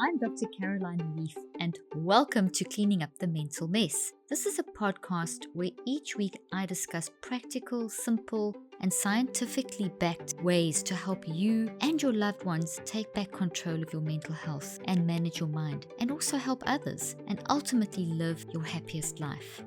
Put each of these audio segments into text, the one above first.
I'm Dr. Caroline Leaf, and welcome to Cleaning Up the Mental Mess. This is a podcast where each week I discuss practical, simple, and scientifically backed ways to help you and your loved ones take back control of your mental health and manage your mind, and also help others and ultimately live your happiest life.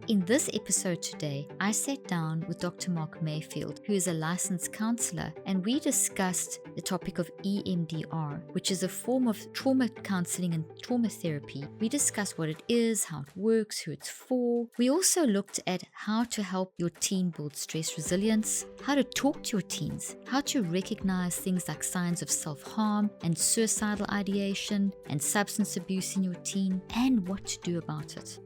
In this episode today, I sat down with Dr. Mark Mayfield, who is a licensed counselor, and we discussed the topic of EMDR, which is a form of trauma counseling and trauma therapy. We discussed what it is, how it works, who it's for. We also looked at how to help your teen build stress resilience, how to talk to your teens, how to recognize things like signs of self-harm and suicidal ideation and substance abuse in your teen, and what to do about it.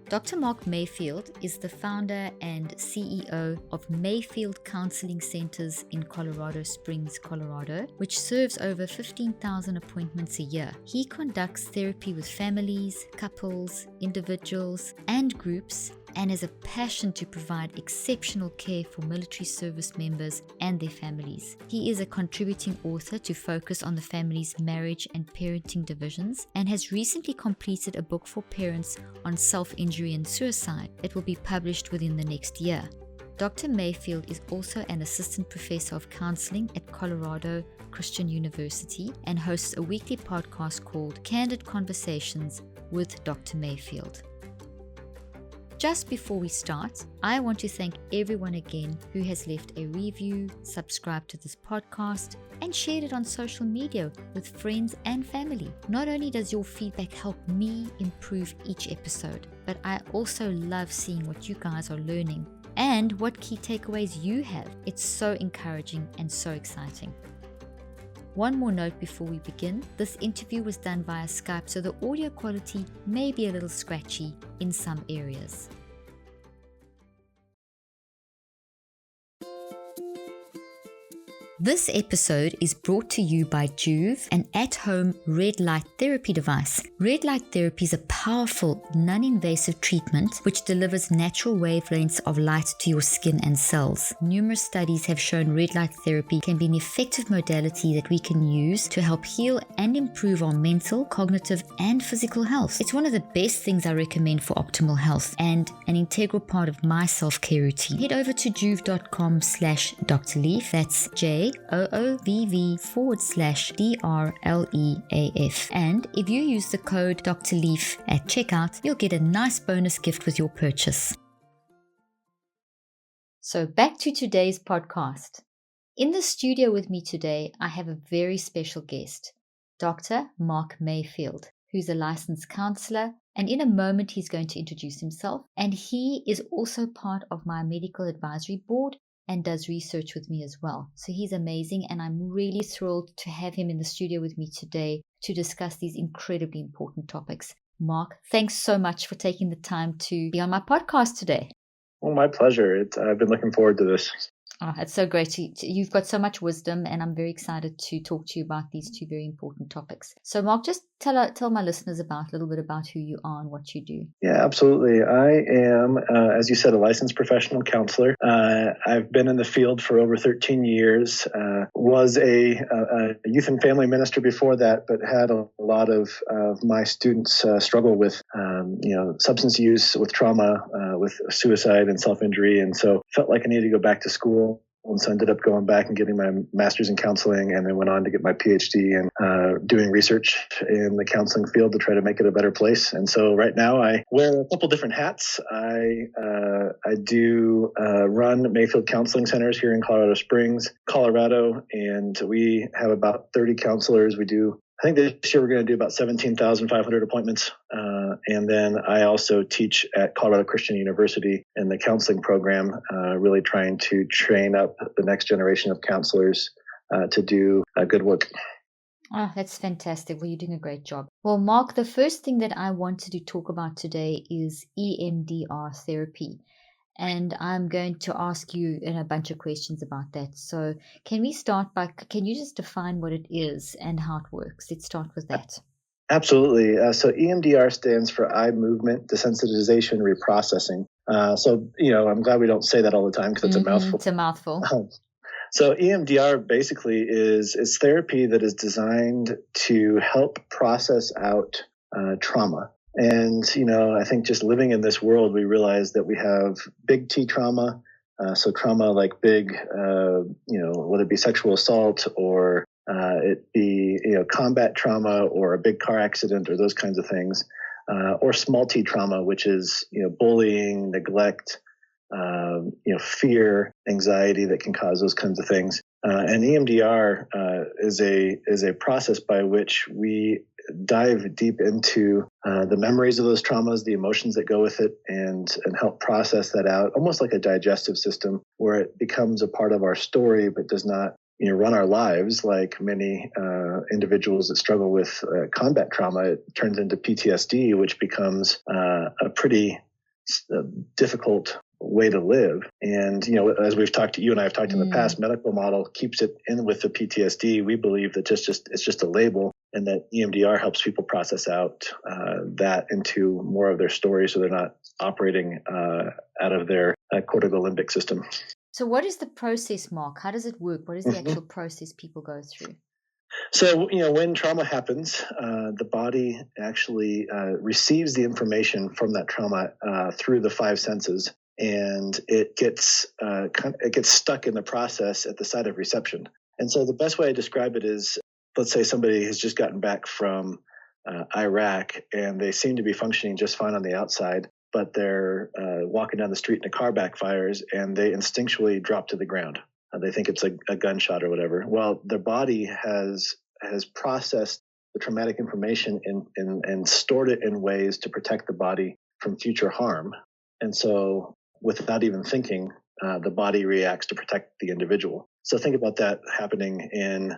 Dr. Mark Mayfield is the founder and CEO of Mayfield Counseling Centers in Colorado Springs, Colorado, which serves over 15,000 appointments a year. He conducts therapy with families, couples, individuals, and groups, and has a passion to provide exceptional care for military service members and their families. He is a contributing author to focus on the family's marriage and parenting divisions, and has recently completed a book for parents on self-injury and suicide that will be published within the next year. Dr. Mayfield is also an assistant professor of counseling at Colorado Christian University and hosts a weekly podcast called Candid Conversations with Dr. Mayfield. Just before we start, I want to thank everyone again who has left a review, subscribed to this podcast, and shared it on social media with friends and family. Not only does your feedback help me improve each episode, but I also love seeing what you guys are learning and what key takeaways you have. It's so encouraging and so exciting. One more note before we begin. This interview was done via Skype, so the audio quality may be a little scratchy in some areas. This episode is brought to you by Juve, an at-home red light therapy device. Red light therapy is a powerful, non-invasive treatment which delivers natural wavelengths of light to your skin and cells. Numerous studies have shown red light therapy can be an effective modality that we can use to help heal and improve our mental, cognitive, and physical health. It's one of the best things I recommend for optimal health and an integral part of my self-care routine. Head over to juve.com/Dr. Leaf. That's JOOVV/DRLEAF. And if you use the code Dr. Leaf at checkout, you'll get a nice bonus gift with your purchase. So back to today's podcast. In the studio with me today, I have a very special guest, Dr. Mark Mayfield, who's a licensed counselor. And in a moment, he's going to introduce himself. And he is also part of my medical advisory board and does research with me as well. So he's amazing, and I'm really thrilled to have him in the studio with me today to discuss these incredibly important topics. Mark, thanks so much for taking the time to be on my podcast today. Well, my pleasure. I've been looking forward to this. Oh, it's so great. You've got so much wisdom, and I'm very excited to talk to you about these two very important topics. So, Mark, just tell my listeners a little bit about who you are and what you do. Yeah, absolutely. I am, as you said, a licensed professional counselor. I've been in the field for over 13 years, was a youth and family minister before that, but had a lot of my students struggle with substance use, with trauma, with suicide and self-injury. And so felt like I needed to go back to school. And so I ended up going back and getting my master's in counseling, and then went on to get my PhD and doing research in the counseling field to try to make it a better place. And so right now I wear a couple different hats. I do run Mayfield Counseling Centers here in Colorado Springs, Colorado, and we have about 30 counselors. I think this year we're going to do about 17,500 appointments. And then I also teach at Colorado Christian University in the counseling program, really trying to train up the next generation of counselors to do good work. Oh, that's fantastic. Well, you're doing a great job. Well, Mark, the first thing that I wanted to talk about today is EMDR therapy. And I'm going to ask you a bunch of questions about that. So can we start can you just define what it is and how it works? Let's start with that. Absolutely. So EMDR stands for eye movement desensitization reprocessing. So I'm glad we don't say that all the time because it's a mouthful. It's a mouthful. So EMDR basically is therapy that is designed to help process out trauma. And, I think just living in this world, we realize that we have big T trauma. So trauma like big, whether it be sexual assault or it be, combat trauma or a big car accident or those kinds of things, or small T trauma, which is, bullying, neglect, fear, anxiety that can cause those kinds of things. And EMDR is a process by which we dive deep into the memories of those traumas, the emotions that go with it, and help process that out, almost like a digestive system where it becomes a part of our story, but does not run our lives like many individuals that struggle with combat trauma. It turns into PTSD, which becomes a pretty difficult way to live. And, as you and I have talked in the past, medical model keeps it in with the PTSD. We believe that it's just a label, and that EMDR helps people process out that into more of their story, so they're not operating out of their cortical limbic system. So what is the process, Mark? How does it work? What is the actual process people go through? So, when trauma happens, the body actually receives the information from that trauma through the five senses, and it gets stuck in the process at the site of reception. And so the best way I describe it is, let's say somebody has just gotten back from Iraq, and they seem to be functioning just fine on the outside, but they're walking down the street and a car backfires, and they instinctually drop to the ground. They think it's a gunshot or whatever. Well, their body has processed the traumatic information and stored it in ways to protect the body from future harm. And so without even thinking, the body reacts to protect the individual. So think about that happening in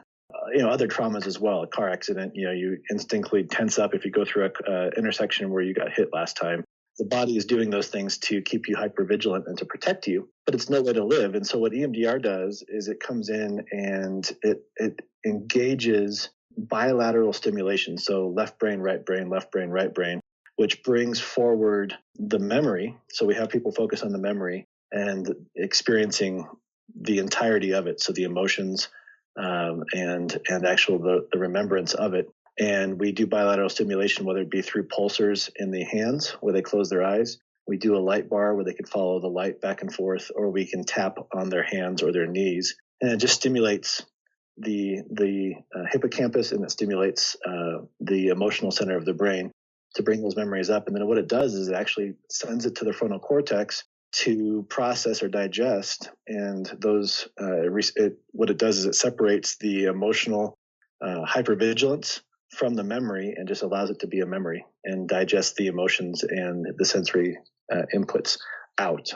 other traumas as well. A car accident, you instinctively tense up if you go through a intersection where you got hit last time. The body is doing those things to keep you hypervigilant and to protect you, but it's no way to live. And so what EMDR does is it comes in and it engages bilateral stimulation. So left brain, right brain, left brain, right brain, which brings forward the memory. So we have people focus on the memory and experiencing the entirety of it. So the emotions and actual the remembrance of it. And we do bilateral stimulation, whether it be through pulsars in the hands where they close their eyes. We do a light bar where they can follow the light back and forth, or we can tap on their hands or their knees. And it just stimulates the hippocampus, and it stimulates the emotional center of the brain to bring those memories up. And then what it does is it actually sends it to the frontal cortex to process or digest. And those what it does is it separates the emotional hypervigilance from the memory and just allows it to be a memory and digest the emotions and the sensory inputs out.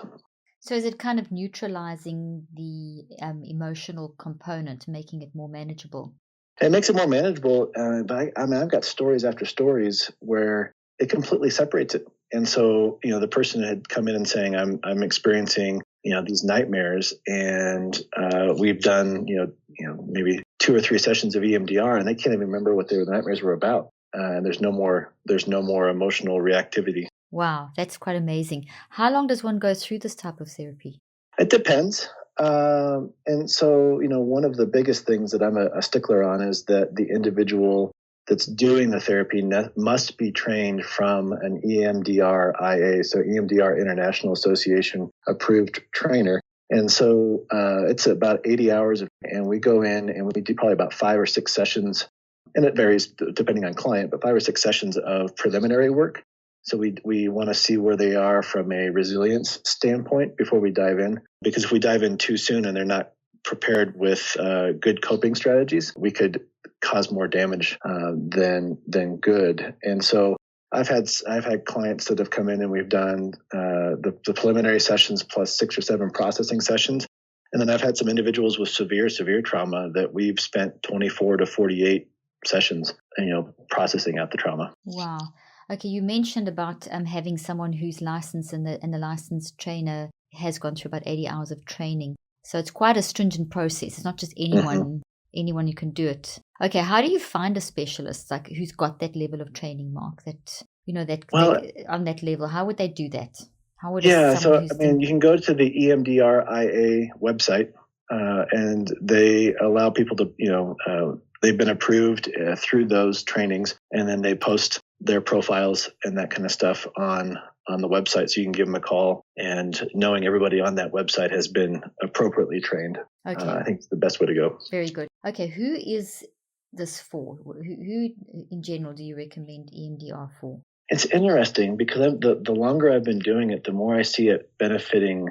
So is it kind of neutralizing the emotional component, making it more manageable? It makes it more manageable, but I've got stories after stories where it completely separates it. And so, the person had come in and saying, I'm experiencing, these nightmares, and we've done, maybe 2 or 3 sessions of EMDR, and they can't even remember what their nightmares were about. And there's no more emotional reactivity. Wow, that's quite amazing. How long does one go through this type of therapy? It depends. And so, one of the biggest things that I'm a stickler on is that the individual that's doing the therapy must be trained from an EMDR IA, so EMDR International Association approved trainer. And so it's about 80 hours, and we go in and we do probably about 5 or 6 sessions, and it varies depending on client, but 5 or 6 sessions of preliminary work. So we want to see where they are from a resilience standpoint before we dive in, because if we dive in too soon and they're not prepared with good coping strategies, we could cause more damage than good. And so I've had clients that have come in and we've done the preliminary sessions plus 6 or 7 processing sessions. And then I've had some individuals with severe trauma that we've spent 24 to 48 sessions, processing out the trauma. Wow. Okay, you mentioned about having someone who's licensed and the licensed trainer has gone through about 80 hours of training. So it's quite a stringent process. It's not just anyone who can do it. Okay, how do you find a specialist like who's got that level of training, Mark? On that level, how would they do that? How would you can go to the EMDR IA website, and they allow people to, they've been approved through those trainings, and then they post their profiles and that kind of stuff on the website, so you can give them a call, and knowing everybody on that website has been appropriately trained. Okay. I think it's the best way to go. Very good. Okay, who is this for? Who in general do you recommend EMDR for? It's interesting because the longer I've been doing it, the more I see it benefiting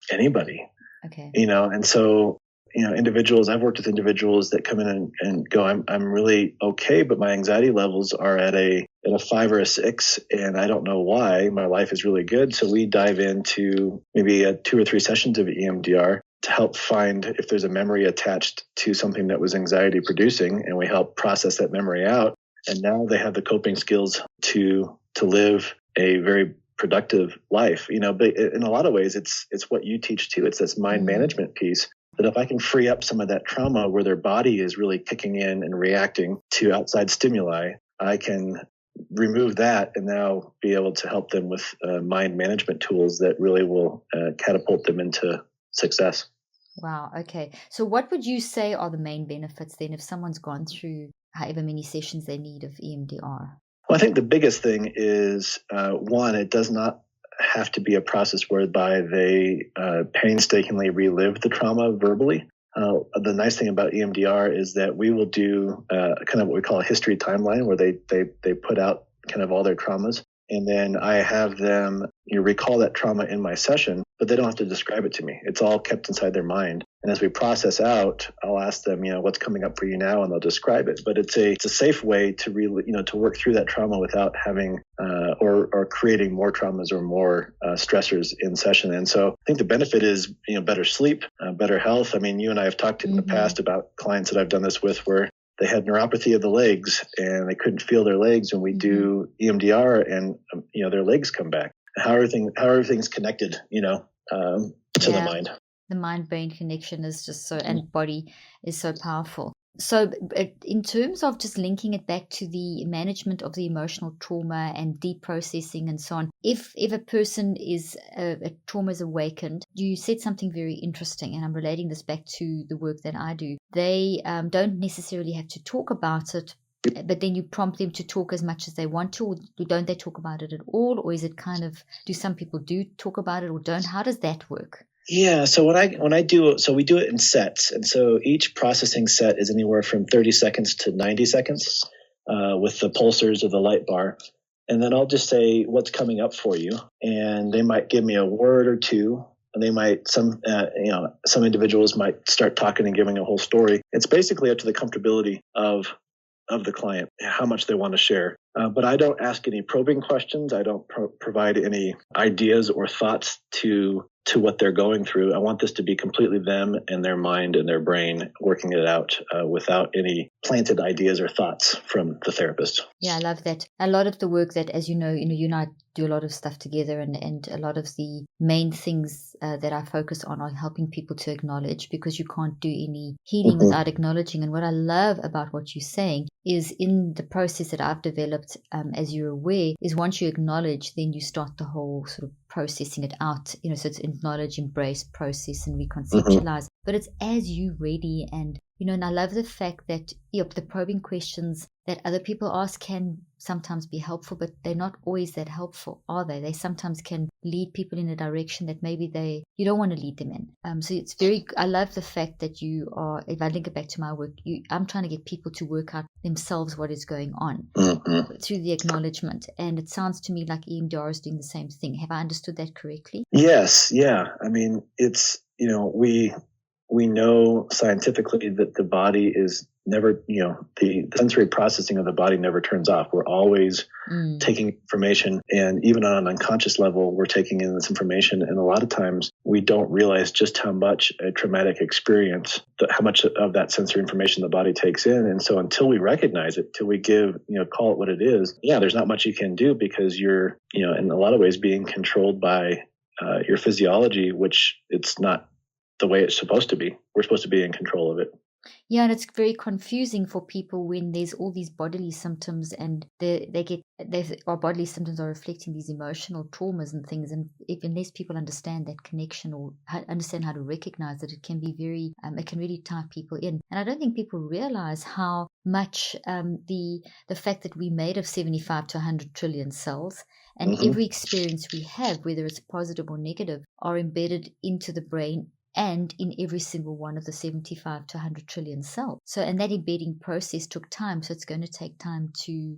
anybody. Okay. And so, individuals, I've worked with individuals that come in and go, I'm really okay, but my anxiety levels are at a 5 or a 6, and I don't know why. My life is really good. So we dive into maybe 2 or 3 sessions of EMDR to help find if there's a memory attached to something that was anxiety producing, and we help process that memory out. And now they have the coping skills to live a very productive life, but in a lot of ways, it's what you teach too. It's this mind management piece, that if I can free up some of that trauma where their body is really kicking in and reacting to outside stimuli, I can remove that and now be able to help them with mind management tools that really will catapult them into success. Wow. Okay. So what would you say are the main benefits then if someone's gone through however many sessions they need of EMDR? Well, I think the biggest thing is, one, it does not have to be a process whereby they painstakingly relive the trauma verbally. The nice thing about EMDR is that we will do kind of what we call a history timeline, where they put out kind of all their traumas. And then I have them recall that trauma in my session, but they don't have to describe it to me. It's all kept inside their mind. And as we process out, I'll ask them, what's coming up for you now, and they'll describe it. But it's a safe way to really, to work through that trauma without having or creating more traumas or more stressors in session. And so I think the benefit is, better sleep, better health. I mean, you and I have talked in the past about clients that I've done this with where they had neuropathy of the legs and they couldn't feel their legs. When we do EMDR and, their legs come back. How everything's connected, to the mind. The mind-brain connection is just so, and body is so powerful. So in terms of just linking it back to the management of the emotional trauma and deep processing and so on, if a person is, a trauma is awakened, you said something very interesting, and I'm relating this back to the work that I do. They don't necessarily have to talk about it, but then you prompt them to talk as much as they want to, or don't they talk about it at all? Or is it kind of, do some people do talk about it or don't? How does that work? Yeah, so when I do, so we do it in sets, and so each processing set is anywhere from 30 seconds to 90 seconds with the pulsars or the light bar, and then I'll just say what's coming up for you, and they might give me a word or two, and they might some individuals might start talking and giving a whole story. It's basically up to the comfortability of the client, how much they want to share. But I don't ask any probing questions. I don't provide any ideas or thoughts to what they're going through. I want this to be completely them and their mind and their brain working it out without any planted ideas or thoughts from the therapist. Yeah, I love that. A lot of the work that, as you know, you and I do a lot of stuff together, and a lot of the main things that I focus on are helping people to acknowledge, because you can't do any healing without acknowledging. And what I love about what you're saying is, in the process that I've developed, as you're aware, is once you acknowledge, then you start the whole sort of processing it out, so it's acknowledge, embrace, process, and reconceptualize. But it's as you ready, and and I love the fact that the probing questions that other people ask can sometimes be helpful, but they're not always that helpful, are they? They sometimes can lead people in a direction that maybe you don't want to lead them in. So it's I love the fact that you are, if I link it back to my work, I'm trying to get people to work out themselves what is going on through the acknowledgement. And it sounds to me like EMDR is doing the same thing. Have I understood that correctly? Yes. Yeah. I mean, it's, we know scientifically that the body is never, the sensory processing of the body never turns off. We're always taking information, and even on an unconscious level, we're taking in this information. And a lot of times we don't realize just how much a traumatic experience, how much of that sensory information the body takes in. And so until we recognize it, till we call it what it is, there's not much you can do, because you're, in a lot of ways being controlled by your physiology, which it's not the way it's supposed to be. We're supposed to be in control of it. Yeah, and it's very confusing for people when there's all these bodily symptoms and our bodily symptoms are reflecting these emotional traumas and things. And unless people understand that connection or understand how to recognize it, it can be it can really tie people in. And I don't think people realize how much the fact that we're made of 75 to 100 trillion cells, and every experience we have, whether it's positive or negative, are embedded into the brain and in every single one of the 75 to 100 trillion cells. So, and that embedding process took time. So it's going to take time to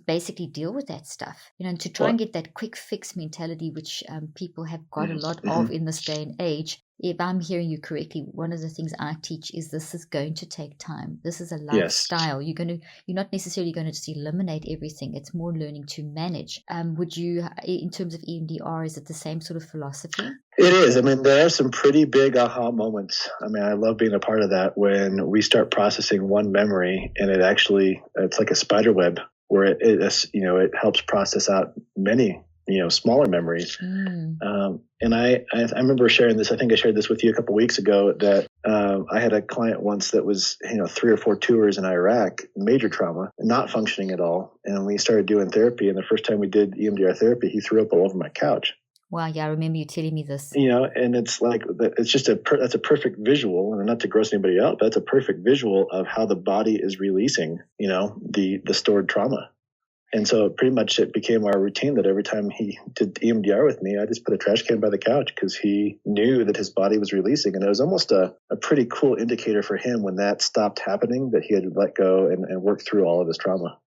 basically deal with that stuff, and to try and get that quick fix mentality, which people have got a lot of in this day and age. If I'm hearing you correctly, one of the things I teach is this is going to take time. This is a lifestyle. Yes. You're not necessarily going to just eliminate everything. It's more learning to manage. Would you, in terms of EMDR, is it the same sort of philosophy? It is. I mean, there are some pretty big aha moments. I mean, I love being a part of that when we start processing one memory and it's like a spider web where it helps process out many, smaller memories. And I remember sharing this. I think I shared this with you a couple of weeks ago that I had a client once that was, 3 or 4 tours in Iraq, major trauma, not functioning at all. And we started doing therapy. And the first time we did EMDR therapy, he threw up all over my couch. Wow, yeah, I remember you telling me this. And it's like, it's just that's a perfect visual, and not to gross anybody out, but that's a perfect visual of how the body is releasing, the stored trauma. And so pretty much it became our routine that every time he did EMDR with me, I just put a trash can by the couch because he knew that his body was releasing. And it was almost a pretty cool indicator for him when that stopped happening, that he had let go and worked through all of his trauma.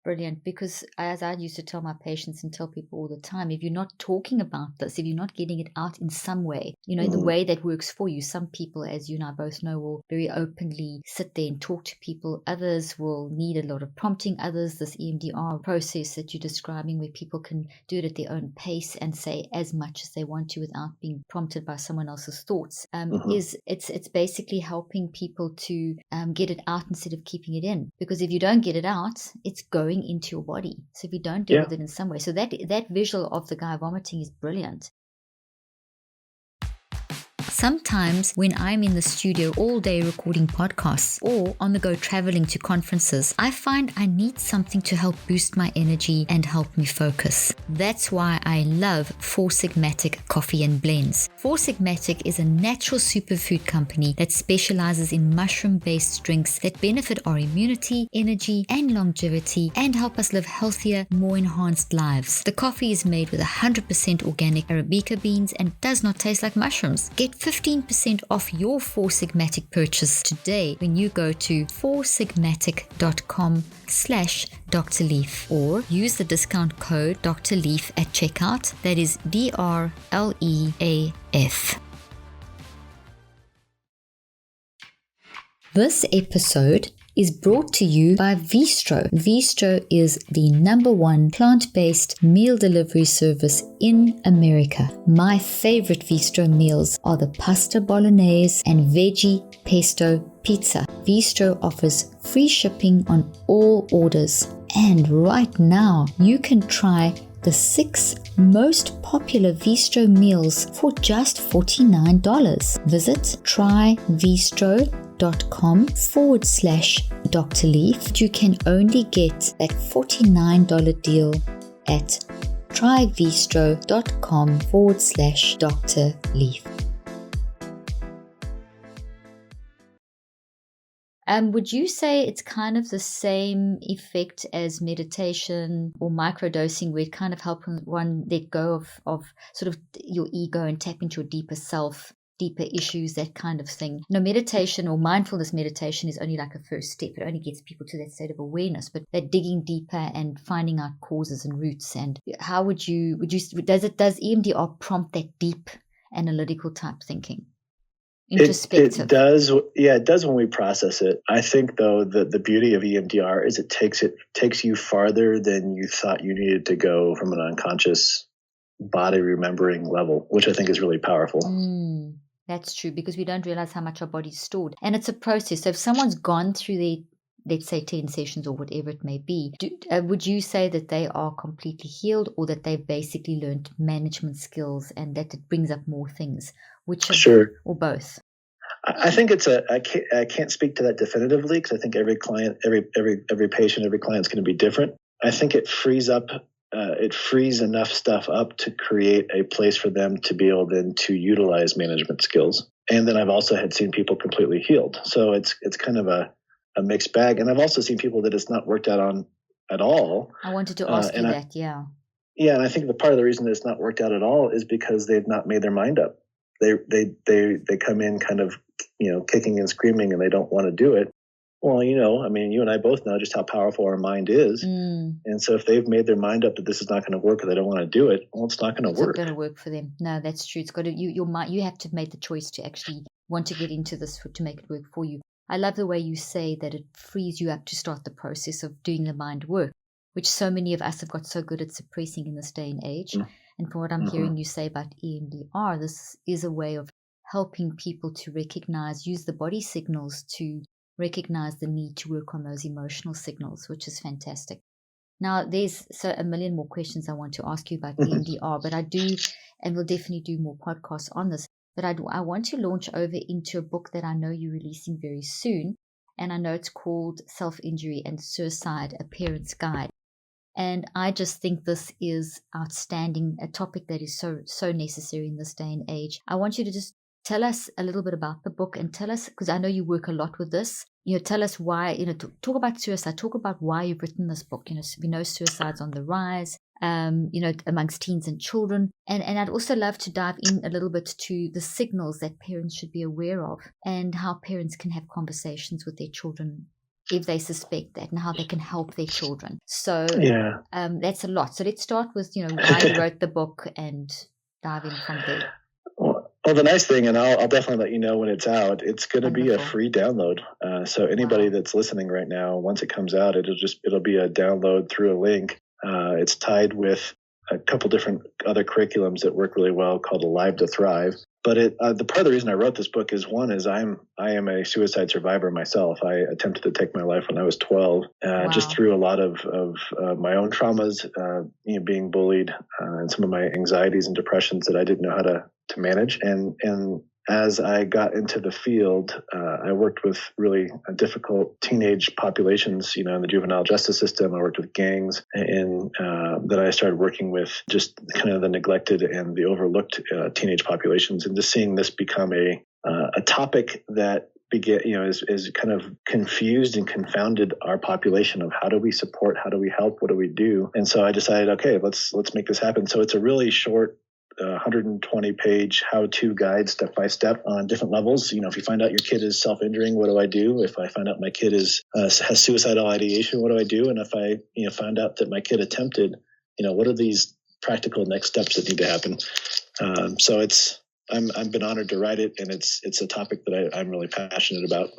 Brilliant. Because as I used to tell my patients and tell people all the time, if you're not talking about this, if you're not getting it out in some way, in the way that works for you, some people, as you and I both know, will very openly sit there and talk to people. Others will need a lot of prompting. Others, this EMDR process that you're describing, where people can do it at their own pace and say as much as they want to without being prompted by someone else's thoughts, it's basically helping people to get it out instead of keeping it in. Because if you don't get it out, it's going into your body. So if you don't deal with it in some way, so that visual of the guy vomiting is brilliant. Sometimes when I'm in the studio all day recording podcasts or on the go traveling to conferences, I find I need something to help boost my energy and help me focus. That's why I love Four Sigmatic Coffee and Blends. Four Sigmatic is a natural superfood company that specializes in mushroom-based drinks that benefit our immunity, energy, and longevity and help us live healthier, more enhanced lives. The coffee is made with 100% organic Arabica beans and does not taste like mushrooms. Get 15% off your Four Sigmatic purchase today when you go to foursigmatic.com/Dr. Leaf or use the discount code Dr. Leaf at checkout. That is DRLEAF. This episode is brought to you by Veestro. Veestro is the #1 plant-based meal delivery service in America. My favorite Veestro meals are the pasta bolognese and veggie pesto pizza. Veestro offers free shipping on all orders. And right now, you can try the 6 most popular Veestro meals for just $49. Visit tryveestro.com/Dr. Leaf. You can only get that $49 deal at tryveestro.com/Dr. Leaf. Would you say it's kind of the same effect as meditation or microdosing, where it kind of helps one let go of sort of your ego and tap into your deeper self, deeper issues, that kind of thing? Meditation or mindfulness meditation is only like a first step. It only gets people to that state of awareness, but they're digging deeper and finding out causes and roots. And how does EMDR prompt that deep analytical type thinking? Introspective. It does. Yeah, it does when we process it. I think, though, the beauty of EMDR is it takes you farther than you thought you needed to go from an unconscious body remembering level, which I think is really powerful. That's true, because we don't realize how much our body's stored. And it's a process. So if someone's gone through let's say 10 sessions or whatever it may be, would you say that they are completely healed, or that they've basically learned management skills and that it brings up more things? Sure. Or both? I think I can't speak to that definitively because I think every client, every patient, every client is going to be different. I think it frees enough stuff up to create a place for them to be able then to utilize management skills. And then I've also seen people completely healed. So it's kind of a mixed bag. And I've also seen people that it's not worked out on at all. I wanted to ask you that, yeah. Yeah, and I think the part of the reason that it's not worked out at all is because they've not made their mind up. They come in kind of, kicking and screaming, and they don't want to do it. Well, I mean, you and I both know just how powerful our mind is. And so if they've made their mind up that this is not going to work or they don't want to do it, well, it's not going to work. It's not going to work for them. No, that's true. It's got to, your mind, you have to make the choice to actually want to get into this to make it work for you. I love the way you say that it frees you up to start the process of doing the mind work, which so many of us have got so good at suppressing in this day and age. And from what I'm hearing you say about EMDR, this is a way of helping people to use the body signals to recognize the need to work on those emotional signals, which is fantastic. Now, there's a million more questions I want to ask you about EMDR, but I do, and we'll definitely do more podcasts on this, but I want to launch over into a book that I know you're releasing very soon, and I know it's called Self-Injury and Suicide, A Parent's Guide. And I just think this is outstanding, a topic that is so necessary in this day and age. I want you to just tell us a little bit about the book and tell us, because I know you work a lot with this, tell us why, talk about suicide, talk about why you've written this book. We know suicide's on the rise, amongst teens and children. And I'd also love to dive in a little bit to the signals that parents should be aware of and how parents can have conversations with their children if they suspect that and how they can help their children. So that's a lot. So let's start with, why you wrote the book and dive in from there. Well, the nice thing, and I'll definitely let you know when it's out, it's going to be a free download. So anybody that's listening right now, once it comes out, it'll be a download through a link. It's tied with a couple different other curriculums that work really well called Alive to Thrive. But the part of the reason I wrote this book is I am a suicide survivor myself. I attempted to take my life when I was 12, just through a lot of my own traumas, being bullied, and some of my anxieties and depressions that I didn't know how to manage. And as I got into the field, I worked with really difficult teenage populations, in the juvenile justice system. I worked with gangs, and then I started working with just kind of the neglected and the overlooked teenage populations, and just seeing this become a topic that is kind of confused and confounded our population of how do we support, how do we help, what do we do? And so I decided, okay, let's make this happen. So it's a really short 120-page how-to guide step-by-step on different levels. If you find out your kid is self-injuring, what do I do? If I find out my kid has suicidal ideation, what do I do? And if I find out that my kid attempted, what are these practical next steps that need to happen? So I've been honored to write it, and it's a topic that I'm really passionate about.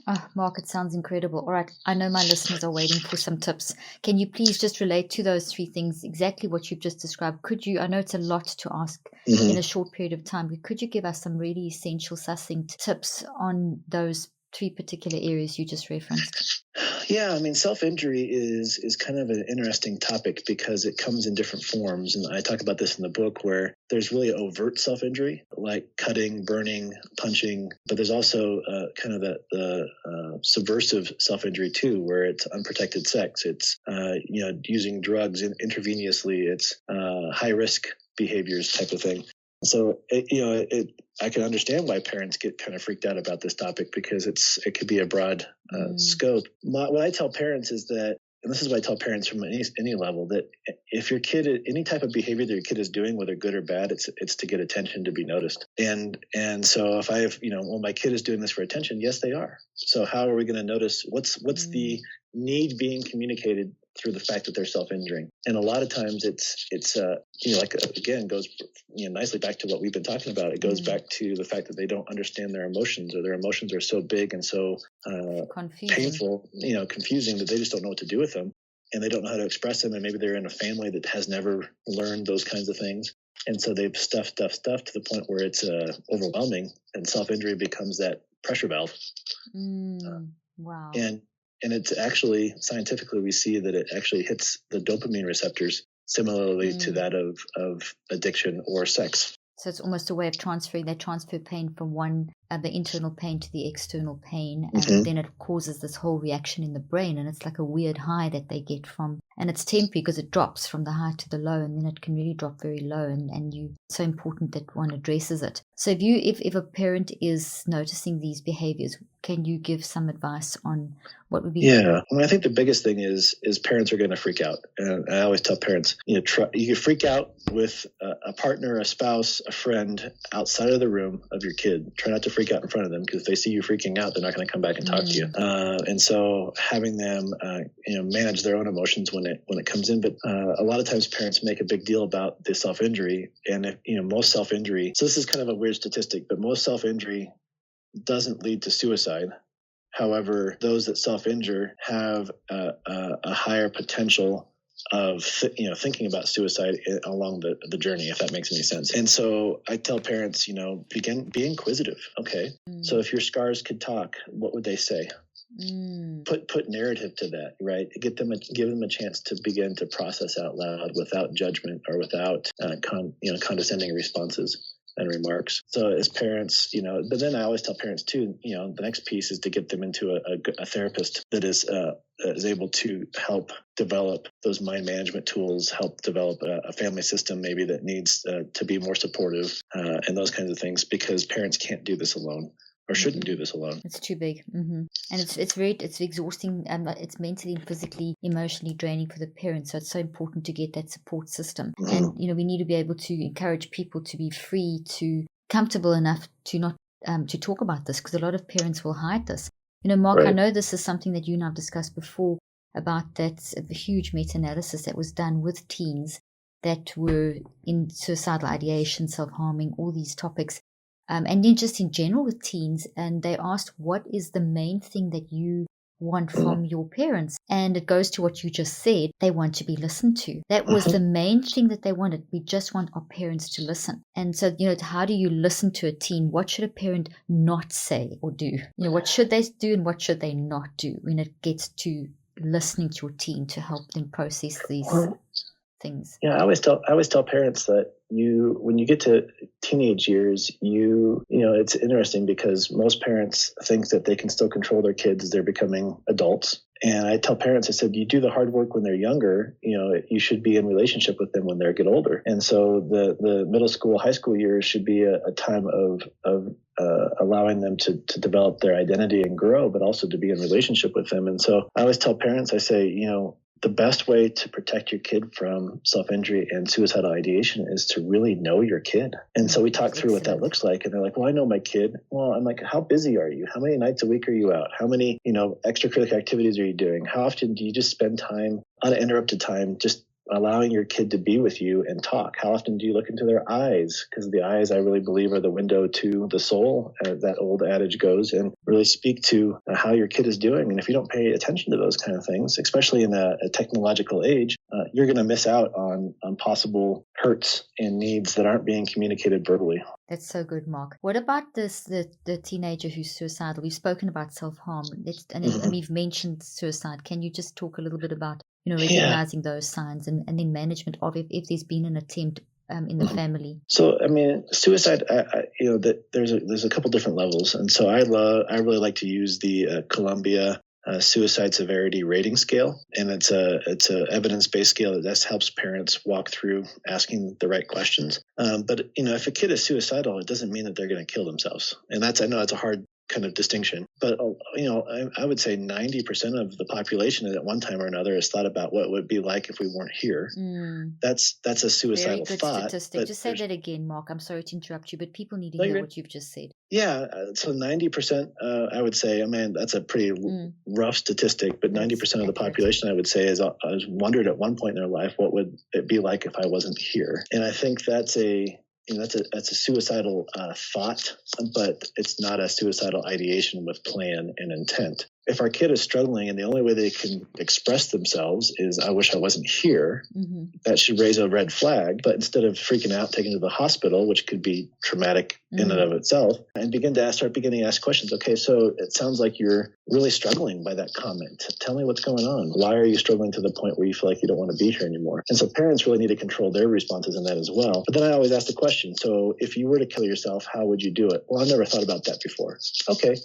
Oh, Mark, it sounds incredible. All right, I know my listeners are waiting for some tips. Can you please just relate to those three things, exactly what you've just described? Could you, I know it's a lot to ask in a short period of time, but could you give us some really essential, succinct tips on those three particular areas you just referenced? Yeah, I mean, self-injury is kind of an interesting topic because it comes in different forms. And I talk about this in the book, where there's really overt self-injury, like cutting, burning, punching. But there's also kind of the subversive self-injury too, where it's unprotected sex. It's, using drugs intravenously. It's high-risk behaviors type of thing. So, I can understand why parents get kind of freaked out about this topic because it could be a broad scope. What I tell parents is that, and this is what I tell parents from any level, that if your kid, any type of behavior that your kid is doing, whether good or bad, it's to get attention, to be noticed. And so if I have, well, my kid is doing this for attention, yes, they are. So how are we going to notice what's the need being communicated through the fact that they're self-injuring? And a lot of times it's again, goes nicely back to what we've been talking about. It goes back to the fact that they don't understand their emotions, or their emotions are so big and so painful, confusing, that they just don't know what to do with them, and they don't know how to express them. And maybe they're in a family that has never learned those kinds of things, and so they've stuffed to the point where it's overwhelming, and self-injury becomes that pressure valve. Wow. And it's actually, scientifically, we see that it actually hits the dopamine receptors similarly to that of addiction or sex. So it's almost a way of transferring, they transfer pain from one the internal pain to the external pain, and Mm-hmm. then it causes this whole reaction in the brain, and it's like a weird high that they get from, and it's temporary because it drops from the high to the low, and then it can really drop very low, and it's so important that one addresses it. So if a parent is noticing these behaviors, can you give some advice on what would be? Yeah, I think the biggest thing is parents are going to freak out, and I always tell parents, you can freak out with a partner, a spouse, a friend outside of the room of your kid. Try not to freak out in front of them, because if they see you freaking out, they're not going to come back and talk to you. And so having them, manage their own emotions when it comes in. But a lot of times parents make a big deal about the self-injury, and most self-injury. So this is kind of a weird statistic, but most self-injury doesn't lead to suicide. However, those that self-injure have a higher potential of thinking about suicide along the journey, if that makes any sense. And so I tell parents, be inquisitive. Okay, so if your scars could talk, what would they say? Put narrative to that, right? Give them a chance to begin to process out loud without judgment or without condescending responses and remarks. So as parents, but then I always tell parents too, the next piece is to get them into a therapist that is able to help develop those mind management tools, help develop a family system maybe that needs to be more supportive, and those kinds of things, because parents can't do this alone. Or shouldn't do this alone. It's too big, and it's exhausting, and it's mentally and physically, emotionally draining for the parents. So it's so important to get that support system, and we need to be able to encourage people to be free, to comfortable enough to not to talk about this, because a lot of parents will hide this. Mark, right. I know this is something that you and I've discussed before about that huge meta-analysis that was done with teens that were in suicidal ideation, self-harming, all these topics. And then just in general with teens, and they asked, what is the main thing that you want from your parents? And it goes to what you just said. They want to be listened to. That was the main thing that they wanted. We just want our parents to listen. And so, how do you listen to a teen? What should a parent not say or do? What should they do and what should they not do when it gets to listening to your teen to help them process these things? Yeah, I always tell parents that when you get to teenage years, it's interesting because most parents think that they can still control their kids as they're becoming adults. And I tell parents, I said, you do the hard work when they're younger, you should be in relationship with them when they get older. And so the middle school, high school years should be a time of allowing them to develop their identity and grow, but also to be in relationship with them. And so I always tell parents, I say, the best way to protect your kid from self-injury and suicidal ideation is to really know your kid. And so we talk through what that looks like. And they're like, well, I know my kid. Well, I'm like, how busy are you? How many nights a week are you out? How many, extracurricular activities are you doing? How often do you just spend time, uninterrupted time, just allowing your kid to be with you and talk? How often do you look into their eyes? Because the eyes, I really believe, are the window to the soul, as that old adage goes, and really speak to how your kid is doing. And if you don't pay attention to those kind of things, especially in a technological age, you're going to miss out on possible hurts and needs that aren't being communicated verbally. That's so good, Mark. What about the teenager who's suicidal? We've spoken about self-harm, and we've mentioned suicide. Can you just talk a little bit about recognizing those signs and then management of if there's been an attempt in the family? So, suicide, there's a couple different levels. And so I really like to use the Columbia suicide severity rating scale. And it's a evidence-based scale that helps parents walk through asking the right questions. But, if a kid is suicidal, it doesn't mean that they're going to kill themselves. And I know that's a hard kind of distinction. But, I would say 90% of the population at one time or another has thought about what it would be like if we weren't here. That's a suicidal Very good thought. Statistic. Just say that again, Mark. I'm sorry to interrupt you, but people need to hear what you've just said. Yeah. So 90%, I would say, that's a pretty rough statistic, but 90% of the population, I would say, has wondered at one point in their life, what would it be like if I wasn't here? And I think that's a suicidal thought, but it's not a suicidal ideation with plan and intent. if our kid is struggling and the only way they can express themselves is, I wish I wasn't here, that should raise a red flag. But instead of freaking out, taking to the hospital, which could be traumatic in and of itself, and start beginning to ask questions. Okay, so it sounds like you're really struggling by that comment. Tell me what's going on. Why are you struggling to the point where you feel like you don't want to be here anymore? And so parents really need to control their responses in that as well. But then I always ask the question, so if you were to kill yourself, how would you do it? Well, I've never thought about that before. Okay,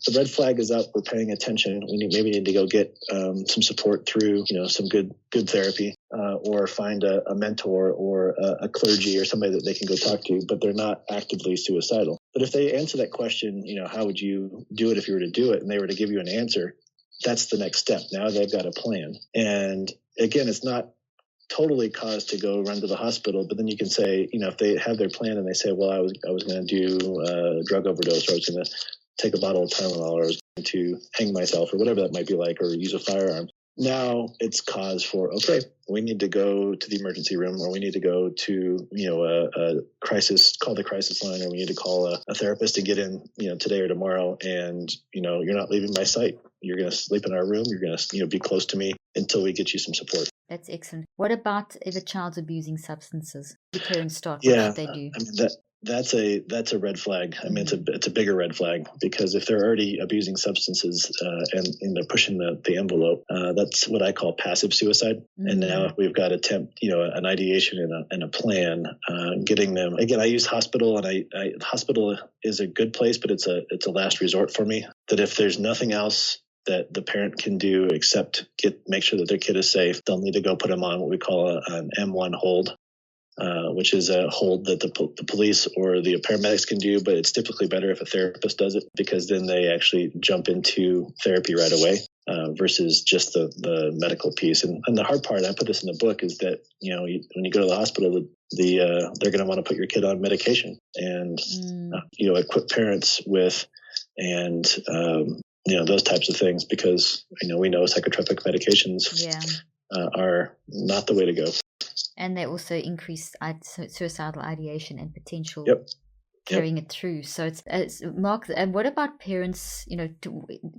the red flag is up. We're paying attention. We maybe need to go get some support through, some good therapy, or find a mentor or a clergy or somebody that they can go talk to, but they're not actively suicidal. But if they answer that question, how would you do it if you were to do it, and they were to give you an answer, that's the next step. Now they've got a plan. And again, it's not totally cause to go run to the hospital, but then you can say, if they have their plan and they say, well, I was going to do a drug overdose, or I was going to take a bottle of Tylenol, or I was going to hang myself, or whatever that might be like, or use a firearm. Now it's cause for, okay, we need to go to the emergency room, or we need to go to, a crisis, call the crisis line, or we need to call a therapist to get in, today or tomorrow. And, you're not leaving my sight. You're going to sleep in our room. You're going to, be close to me until we get you some support. That's excellent. What about if a child's abusing substances? The parents start, what should they do? That's a red flag. I mean, it's a bigger red flag, because if they're already abusing substances and they're pushing the envelope, that's what I call passive suicide. And now if we've got an ideation and a plan, getting them, again, I use hospital, and hospital is a good place, but it's a last resort for me. That if there's nothing else that the parent can do except make sure that their kid is safe, they'll need to go put them on what we call an M1 hold. Which is a hold that the police or the paramedics can do, but it's typically better if a therapist does it, because then they actually jump into therapy right away versus just the medical piece. And the hard part, I put this in the book, is that when you go to the hospital, they're going to want to put your kid on medication, and equip parents with those types of things, because we know psychotropic medications are not the way to go. And they also increase suicidal ideation and potential carrying it through. So it's Mark. And what about parents?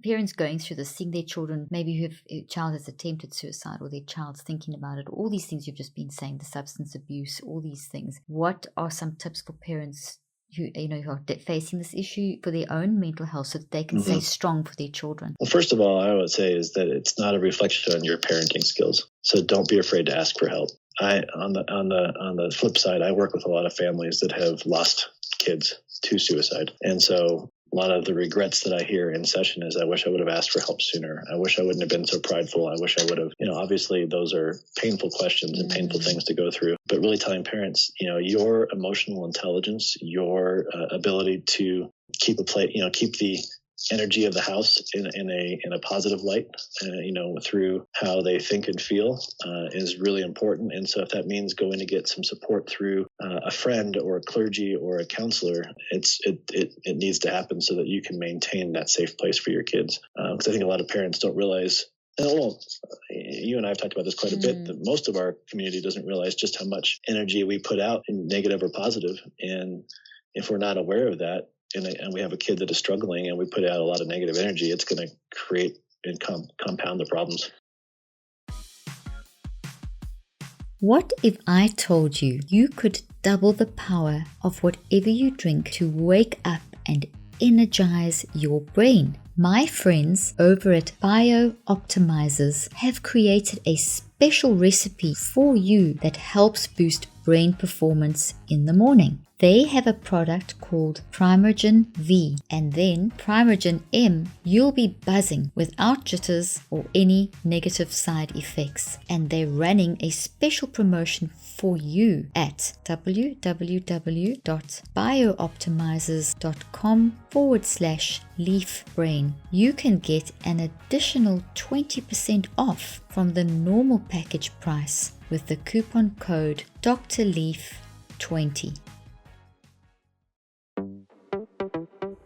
Parents going through this, seeing their children, maybe who have a child has attempted suicide, or their child's thinking about it. All these things you've just been saying, the substance abuse, all these things. What are some tips for parents who are facing this issue for their own mental health, so that they can stay strong for their children? Well, first of all, I would say is that it's not a reflection on your parenting skills. So don't be afraid to ask for help. On the flip side, I work with a lot of families that have lost kids to suicide. And so a lot of the regrets that I hear in session is, I wish I would have asked for help sooner. I wish I wouldn't have been so prideful. I wish I would have, obviously those are painful questions and painful things to go through, but really telling parents, your emotional intelligence, your ability to keep the energy of the house in a positive light, through how they think and feel, is really important. And so if that means going to get some support through a friend or a clergy or a counselor, it needs to happen, so that you can maintain that safe place for your kids. Because I think a lot of parents don't realize, you and I have talked about this quite a bit, that most of our community doesn't realize just how much energy we put out, in negative or positive. And if we're not aware of that, and we have a kid that is struggling, and we put out a lot of negative energy, it's going to create and compound the problems. What if I told you you could double the power of whatever you drink to wake up and energize your brain? My friends over at BioOptimizers have created a special recipe for you that helps boost brain performance in the morning. They have a product called Primogen V, and then Primogen M. You'll be buzzing without jitters or any negative side effects. And they're running a special promotion for you at www.biooptimizers.com/leafbrain. You can get an additional 20% off from the normal package price with the coupon code DrLeaf20.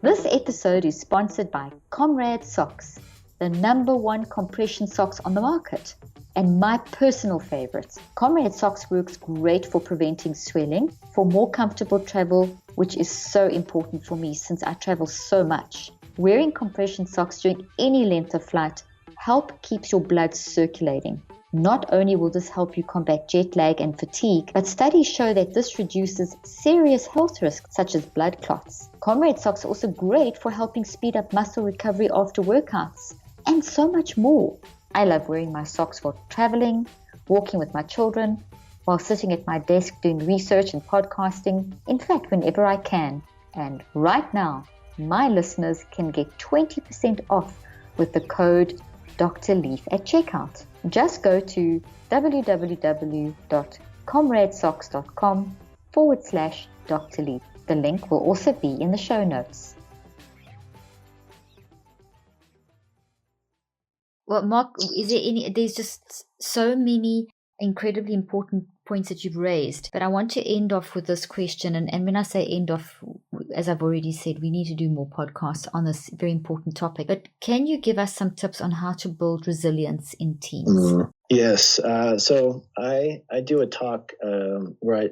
This episode is sponsored by Comrade Socks, the #1 compression socks on the market, and my personal favorite. Comrade Socks works great for preventing swelling, for more comfortable travel, which is so important for me since I travel so much. Wearing compression socks during any length of flight keeps your blood circulating. Not only will this help you combat jet lag and fatigue, but studies show that this reduces serious health risks such as blood clots. Comrade socks are also great for helping speed up muscle recovery after workouts, and so much more. I love wearing my socks for traveling, walking with my children, while sitting at my desk doing research and podcasting, in fact, whenever I can. And right now, my listeners can get 20% off with the code Dr. Leaf at checkout. Just go to www.comradesocks.com/Dr. Leaf. The link will also be in the show notes. Well, Mark, there's just so many incredibly important points that you've raised, but I want to end off with this question. And when I say end off, as I've already said, we need to do more podcasts on this very important topic. But can you give us some tips on how to build resilience in teens? Yes. So I do a talk where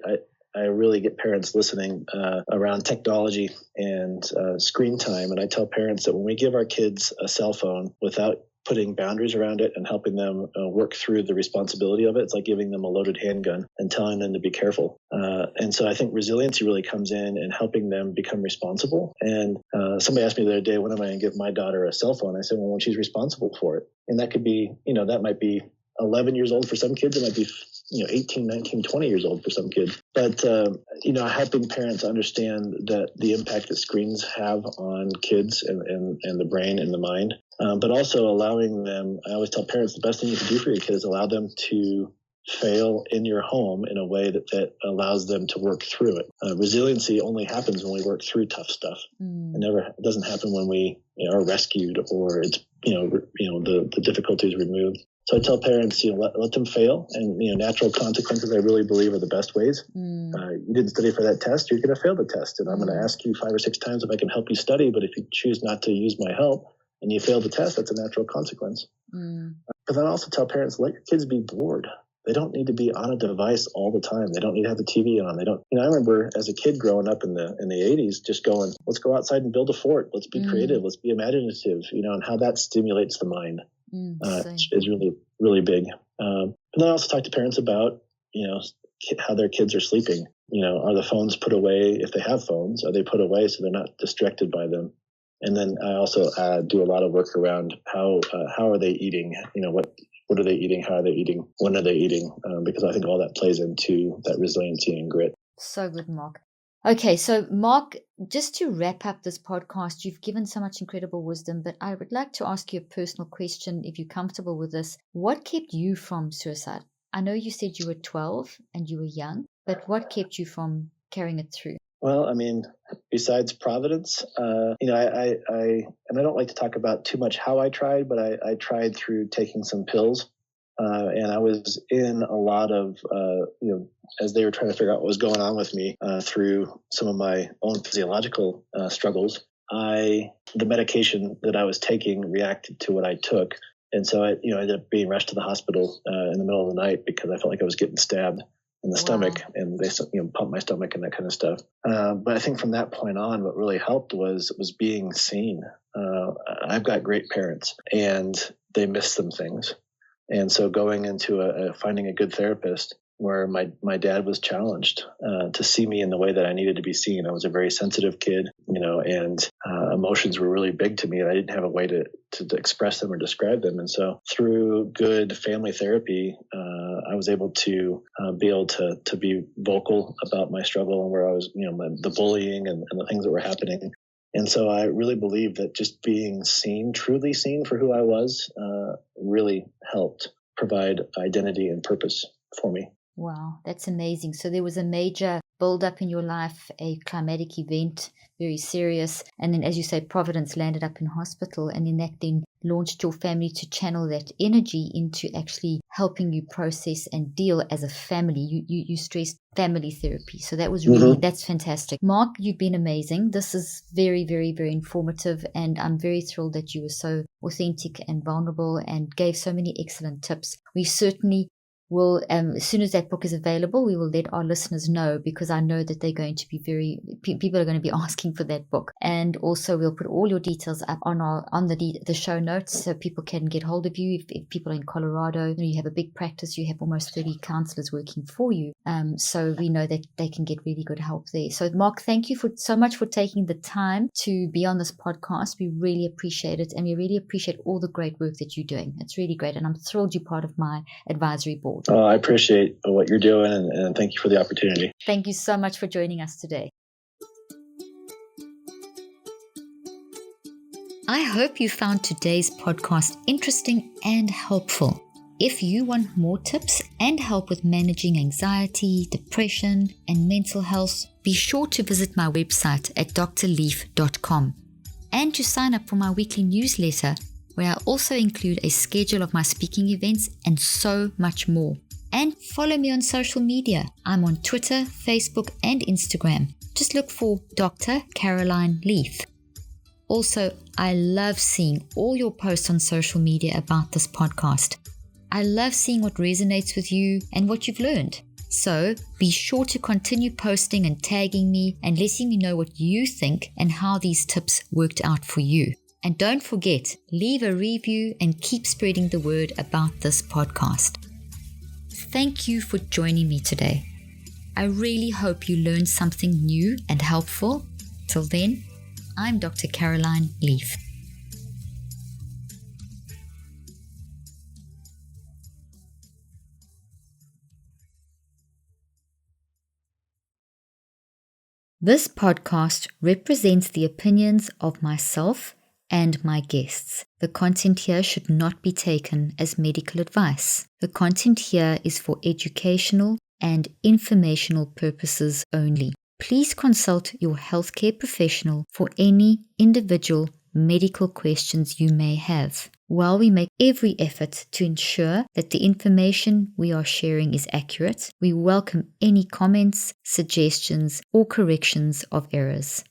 I really get parents listening around technology and screen time. And I tell parents that when we give our kids a cell phone without putting boundaries around it and helping them work through the responsibility of it, it's like giving them a loaded handgun and telling them to be careful. And so I think resiliency really comes in and helping them become responsible. And somebody asked me the other day, when am I going to give my daughter a cell phone? I said, well, when she's responsible for it. And that could be, that might be 11 years old for some kids. It might be 18, 19, 20 years old for some kids. But, helping parents understand that the impact that screens have on kids and the brain and the mind, but also allowing them, I always tell parents the best thing you can do for your kids is allow them to fail in your home in a way that allows them to work through it. Resiliency only happens when we work through tough stuff. It doesn't happen when we are rescued or it's, the difficulties removed. So I tell parents, let them fail, and natural consequences I really believe are the best ways. You didn't study for that test, you're going to fail the test, and I'm going to ask you 5 or 6 times if I can help you study. But if you choose not to use my help and you fail the test, that's a natural consequence. But then I also tell parents, let your kids be bored. They don't need to be on a device all the time. They don't need to have the TV on. They don't. I remember as a kid growing up in the 80s, just going, let's go outside and build a fort. Let's be creative. Let's be imaginative. And how that stimulates the mind. Is really, really big. But then I also talk to parents about, how their kids are sleeping. Are the phones put away? If they have phones, are they put away so they're not distracted by them? And then I also do a lot of work around how are they eating? What are they eating? How are they eating? When are they eating? Because I think all that plays into that resiliency and grit. So good, Mark. Okay, so Mark, just to wrap up this podcast, you've given so much incredible wisdom, but I would like to ask you a personal question, if you're comfortable with this. What kept you from suicide? I know you said you were 12 and you were young, but what kept you from carrying it through? Well, besides Providence, and I don't like to talk about too much how I tried, but I tried through taking some pills. And I was in a lot of, as they were trying to figure out what was going on with me through some of my own physiological struggles, the medication that I was taking reacted to what I took. And so I ended up being rushed to the hospital in the middle of the night because I felt like I was getting stabbed in the stomach, and they pumped my stomach and that kind of stuff. But I think from that point on, what really helped was being seen. I've got great parents, and they miss some things. And so going into finding a good therapist where my dad was challenged to see me in the way that I needed to be seen. I was a very sensitive kid, and emotions were really big to me, and I didn't have a way to express them or describe them. And so through good family therapy, I was able to be vocal about my struggle and where I was, the bullying and the things that were happening. And so I really believe that just being seen, truly seen for who I was, really helped provide identity and purpose for me. Wow, that's amazing. So there was a major build-up in your life, a climatic event, very serious. And then, as you say, Providence landed up in hospital, and then that then launched your family to channel that energy into actually helping you process and deal as a family. You stressed family therapy. So that was really, that's fantastic. Mark, you've been amazing. This is very, very, very informative. And I'm very thrilled that you were so authentic and vulnerable and gave so many excellent tips. We certainly we'll, as soon as that book is available, we will let our listeners know, because I know that they're going to be people are going to be asking for that book. And also we'll put all your details up on the show notes, so people can get hold of you. If people are in Colorado, you have a big practice, you have almost 30 counselors working for you. So we know that they can get really good help there. So Mark, thank you so much for taking the time to be on this podcast. We really appreciate it, and we really appreciate all the great work that you're doing. It's really great, and I'm thrilled you're part of my advisory board. Oh, I appreciate what you're doing, and thank you for the opportunity. Thank you so much for joining us today. I hope you found today's podcast interesting and helpful. If you want more tips and help with managing anxiety, depression, and mental health, be sure to visit my website at drleaf.com and to sign up for my weekly newsletter, where I also include a schedule of my speaking events and so much more. And follow me on social media. I'm on Twitter, Facebook, and Instagram. Just look for Dr. Caroline Leaf. Also, I love seeing all your posts on social media about this podcast. I love seeing what resonates with you and what you've learned. So be sure to continue posting and tagging me and letting me know what you think and how these tips worked out for you. And don't forget, leave a review and keep spreading the word about this podcast. Thank you for joining me today. I really hope you learned something new and helpful. Till then, I'm Dr. Caroline Leaf. This podcast represents the opinions of myself and my guests. The content here should not be taken as medical advice. The content here is for educational and informational purposes only. Please consult your healthcare professional for any individual medical questions you may have. While we make every effort to ensure that the information we are sharing is accurate, we welcome any comments, suggestions, or corrections of errors.